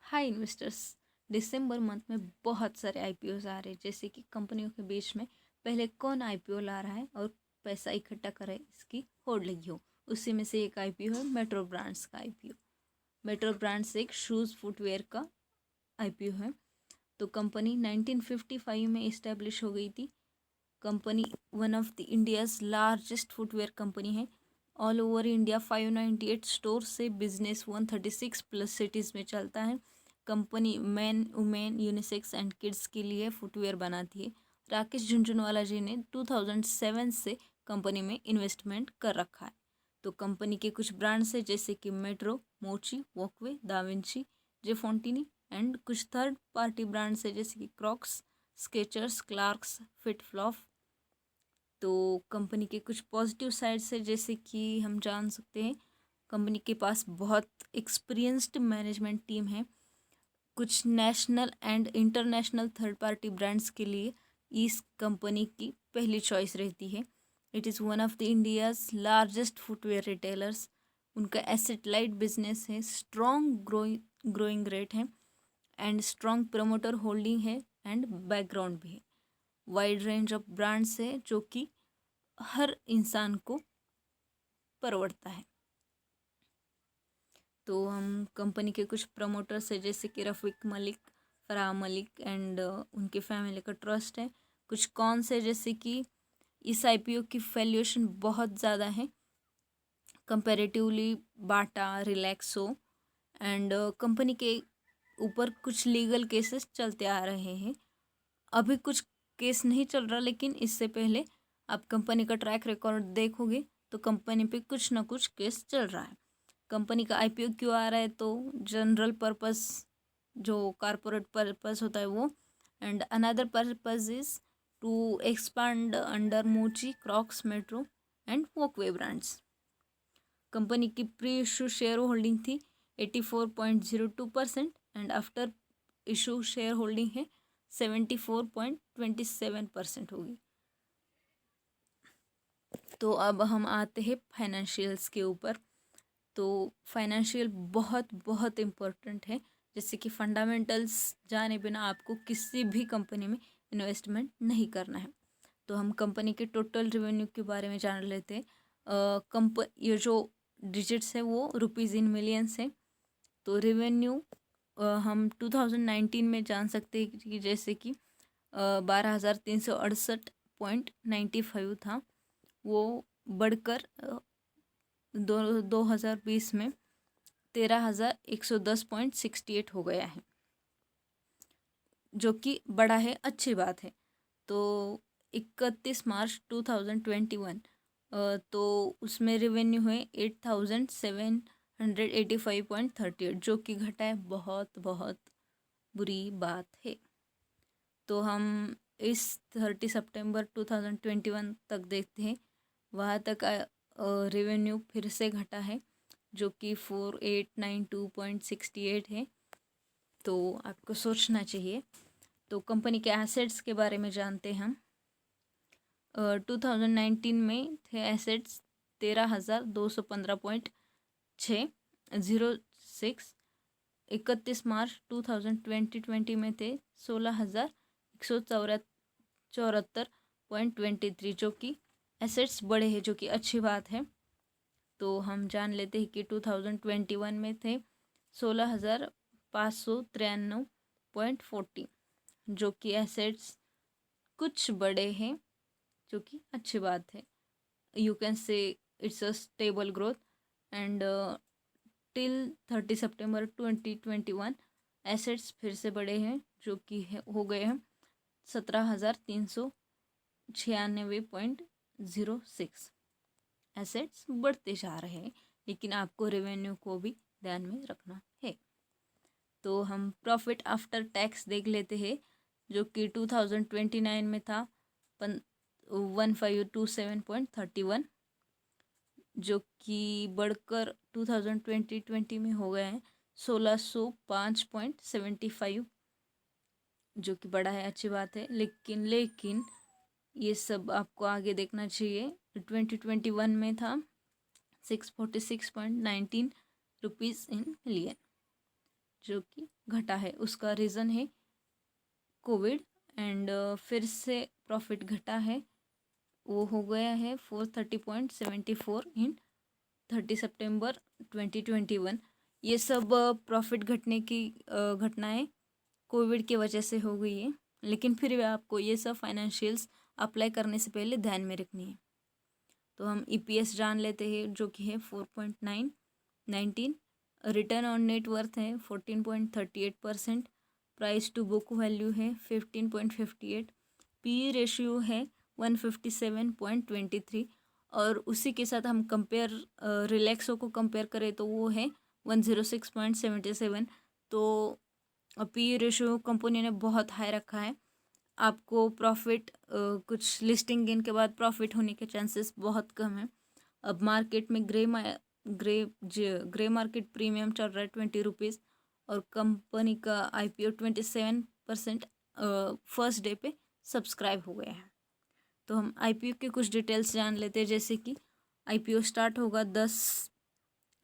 Hi investors. दिसंबर month में बहुत सारे आईपीओज आ रहे हैं, जैसे कि कंपनियों के बीच में पहले कौन आईपीओ ला रहा है और पैसा इकट्ठा करे इसकी होड़ लगी हो। उसी में से एक आईपीओ है मेट्रो ब्रांड्स का आईपीओ। मेट्रो ब्रांड्स एक शूज़ फुटवेयर का आईपीओ है। तो कंपनी 1955 में इस्टेब्लिश हो गई थी। Company one of the India's largest footwear company है। ऑल ओवर इंडिया 598 स्टोर से बिजनेस 136 प्लस सिटीज़ में चलता है। Company man women unisex and kids के लिए फुटवेयर बनाती है। राकेश झुंझुनवाला जी ने 2007 से कंपनी में इन्वेस्टमेंट कर रखा है। तो कंपनी के कुछ ब्रांड्स है, जैसे कि मेट्रो, मोची, वॉकवे, दाविंची, जे फोंटिनी एंड कुछ थर्ड पार्टी ब्रांड्स है, जैसे कि Crocs, Skechers, Clarks, fit flop. तो कंपनी के कुछ पॉजिटिव साइड्स है, जैसे कि हम जान सकते हैं कंपनी के पास बहुत एक्सपीरियंस्ड मैनेजमेंट टीम है। कुछ national and international third party brands के लिए इस कंपनी की पहली चॉइस रहती है। It is one of the India's largest footwear retailers. उनका एसेट लाइट बिजनेस है, स्ट्रॉन्ग ग्रोइंग रेट है एंड स्ट्रॉन्ग प्रमोटर होल्डिंग है एंड बैकग्राउंड भी है। वाइड रेंज ऑफ ब्रांड्स है जो कि हर इंसान को परवड़ता है। तो हम कंपनी के कुछ प्रमोटर्स है, जैसे कि रफ़ीक मलिक, फराह मलिक एंड उनके फैमिली का ट्रस्ट है। कुछ कौन से, जैसे कि इस आईपीओ की वैल्यूएशन बहुत ज़्यादा है comparatively Bata, Relaxo and company के ऊपर कुछ लीगल केसेस चलते आ रहे हैं। अभी कुछ केस नहीं चल रहा, लेकिन इससे पहले आप कंपनी का ट्रैक रिकॉर्ड देखोगे तो कंपनी पे कुछ ना कुछ केस चल रहा है। कंपनी का आईपीओ क्यों आ रहा है, तो जनरल पर्पस, जो कारपोरेट पर्पस होता है वो, and another purpose is to expand under Mochi, Crocs, Metro and Walkway brands. Company की प्री इशू शेयर होल्डिंग थी 84.02% and after issue share holding है 74.27% होगी। तो अब हम आते हैं फाइनेंशियल्स के ऊपर। तो फाइनेंशियल बहुत बहुत इम्पोर्टेंट है, जैसे कि फंडामेंटल्स जाने बिना आपको किसी भी कंपनी में इन्वेस्टमेंट नहीं करना है। तो हम कंपनी के टोटल रेवेन्यू के बारे में जान लेते हैं। ये जो डिजिट्स है वो रुपीज़ इन मिलियंस है। तो रेवेन्यू हम 2019 में जान सकते हैं कि जैसे कि 12,368.95 था, वो बढ़कर 2020 में 13,110.68 हो गया है, जो कि बड़ा है, अच्छी बात है। तो 31 मार्च 2021 तो उसमें रेवेन्यू है 8,785.38, जो कि घटा है, बहुत बहुत बुरी बात है। तो हम इस 30 सितंबर 2021 तक देखते हैं, वहाँ तक रेवेन्यू फिर से घटा है, जो कि 4892.68 है। तो आपको सोचना चाहिए। तो कंपनी के एसेट्स के बारे में जानते हैं हम। 2019 में थे एसेट्स 13,215.606। 31 मार्च 2020 में थे 16,174.23, जो कि एसेट्स बड़े हैं, जो कि अच्छी बात है। तो हम जान लेते हैं कि 2021 में थे 16,593.40, जो कि एसेट्स कुछ बड़े हैं, जो कि अच्छी बात है। You can say it's a stable growth and till 30 September 2021 assets फिर से बड़े हैं, जो कि हो गए हैं 17,396.06। एसेट्स बढ़ते जा रहे हैं, लेकिन आपको रेवेन्यू को भी ध्यान में रखना है। तो हम प्रॉफिट आफ्टर टैक्स देख लेते हैं, जो कि 2029 में था 1527.31, जो कि बढ़कर 2020 में हो गए हैं 1605.75, जो कि बड़ा है, अच्छी बात है। लेकिन ये सब आपको आगे देखना चाहिए। 2021 में था 646.19 रुपीज़ इन मिलियन, जो कि घटा है, उसका रीज़न है कोविड। एंड फिर से प्रॉफिट घटा है, वो हो गया है 430.74 इन 30 सितंबर 2021। ये सब प्रॉफिट घटने की घटनाएं कोविड की वजह से हो गई है, लेकिन फिर भी आपको ये सब फाइनेंशियल्स अप्लाई करने से पहले ध्यान में रखनी है। तो हम ईपीएस जान लेते हैं, जो कि है 4.19। रिटर्न ऑन नेट वर्थ है 14.38%। प्राइस टू बुक वैल्यू है 15.58। पी रेशियो है 157.23। और उसी के साथ हम कंपेयर रिलैक्सो को कंपेयर करें तो वो है 106.77। तो पी रेशियो कंपनी ने बहुत हाई रखा है। आपको प्रॉफिट कुछ लिस्टिंग गेन के बाद प्रॉफिट होने के चांसेस बहुत कम है। अब मार्केट में ग्रे मार्केट प्रीमियम चल रहा है 20 रुपीज़, और कंपनी का आईपीओ 27% फर्स्ट डे पे सब्सक्राइब हो गया है। तो हम आईपीओ के कुछ डिटेल्स जान लेते हैं, जैसे कि आईपीओ स्टार्ट होगा 10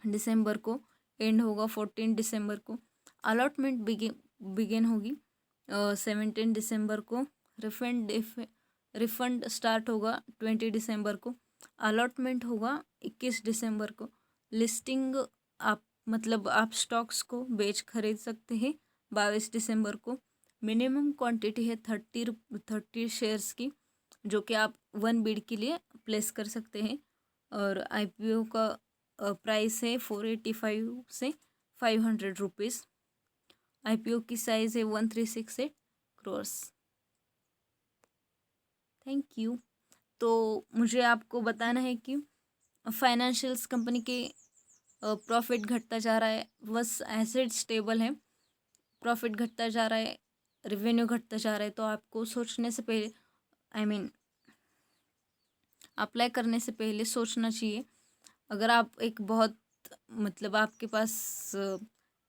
दिसंबर को, एंड होगा 14 दिसंबर को। अलॉटमेंट बिगिन होगी 17 दिसंबर को। रिफंड स्टार्ट होगा 20 दिसंबर को। अलॉटमेंट होगा 21 दिसंबर को। लिस्टिंग आप स्टॉक्स को बेच खरीद सकते हैं 22 दिसंबर को। मिनिमम क्वांटिटी है 30 शेयर्स की, जो कि आप 1 बिड के लिए प्लेस कर सकते हैं। और आईपीओ का प्राइस है 485 से 500 रुपीज़। आईपीओ की साइज़ है 1368 करोड़। Thank you. तो मुझे आपको बताना है कि फाइनेंशियल्स कंपनी के प्रॉफिट घटता जा रहा है, बस एसेट स्टेबल है, प्रॉफिट घटता जा रहा है, रेवेन्यू घटता जा रहा है। तो आपको सोचने से पहले अप्लाई करने से पहले सोचना चाहिए। अगर आप एक बहुत आपके पास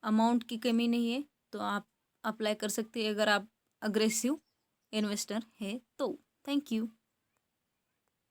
अमाउंट की कमी नहीं है तो आप अप्लाई कर सकते हैं, अगर आप अग्रेसिव इन्वेस्टर है तो। Thank you.